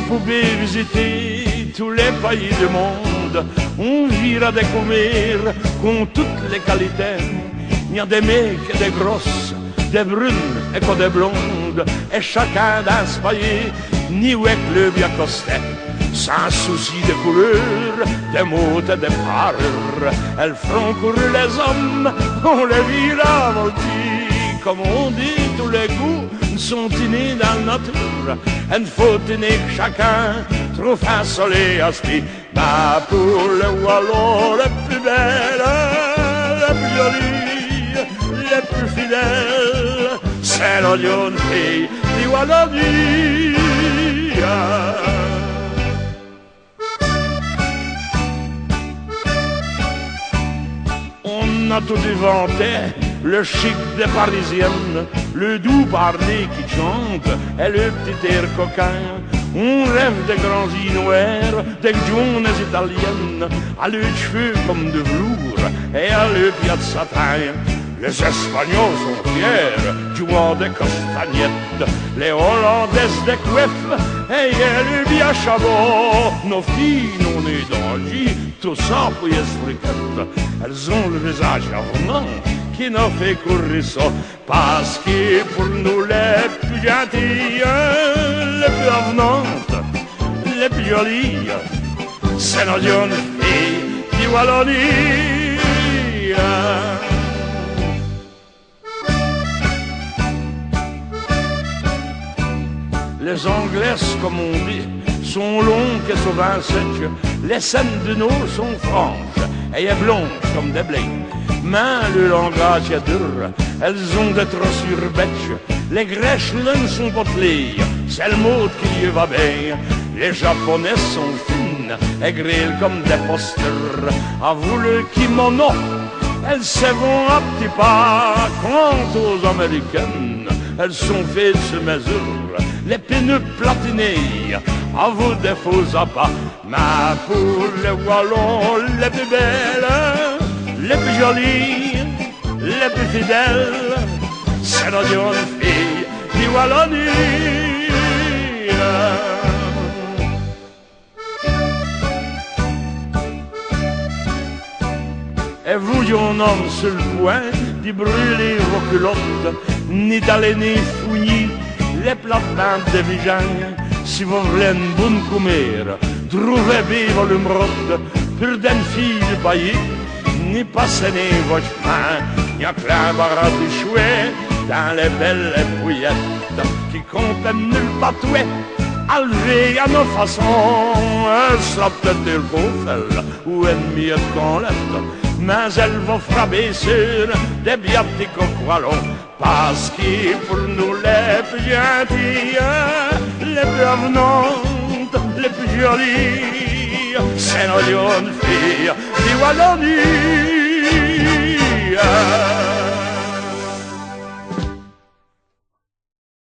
pouvait visiter tous les pays du monde. On vira découvrir qu'ont toutes les qualités. Il y a des mecs et des grosses, des brunes et que des blondes, et chacun dans ce pays, ni où est le bien costé. Sans souci de couleur, des mots et des parures, elles feront courir les hommes, on les vira voltir. Comme on dit, tous les goûts sont innés dans la nature. Il faut tenir chacun trouve un soleil à ce pays. Mais pour les Wallons, les plus belles, les plus jolies, les plus fidèles, c'est l'oignon fille du Wallonie. On a tout inventé, le chic des Parisiennes, le doux parler qui chante et le petit air coquin. On rêve des grands îles noirs, des jaunes italiennes, à leurs cheveux comme de velours et à leurs pieds de satin. Les Espagnols sont fiers, jouant des castagnettes, les Hollandaises des couettes, et le bien chabot. Nos filles, nos nez d'angie, tout ça pour les friquettes. Elles ont le visage avenant qui nous fait courir ça, parce que pour nous les plus gentilles, les plus avenantes, les plus jolies, c'est nos jeunes filles du Wallonie. Les Anglaises, comme on dit, sont longues et souvent secs. Les scènes du Nord sont franches et blanches comme des blés. Mais le langage est dur, elles ont des trossures bêches. Les Grèches sont potelées, c'est le mot qui y va bien. Les Japonais sont fines et grillent comme des posters. À vous le kimono, elles se vont à petits pas. Quant aux Américaines, elles sont faites sur mesure. Les pneus platinés, à vous des faux appâts. Mais pour les Wallons, les plus belles, les plus jolies, les plus fidèles, c'est nos jeunes filles du Wallonie. Et vous, jeune homme, sur le point d'y brûler vos culottes, ni d'aller ni fouiller les plates-bandes de Vijagne. Si vous voulez une bonne commère, trouvez bien le mrotte pour d'une fille du pays. Ni passez ni votre chemin, n'y a plein barra de chouette dans les belles épouillettes qui comptent nulle patouette. Alvé à nos façons, elle sera peut-être le confel ou une miette qu'on l'aide. Mais elle va frapper sur des biatiques Wallons, parce que pour nous les plus gentilles, les plus avenantes, les plus jolies, c'est nos jeunes filles du Wallonie.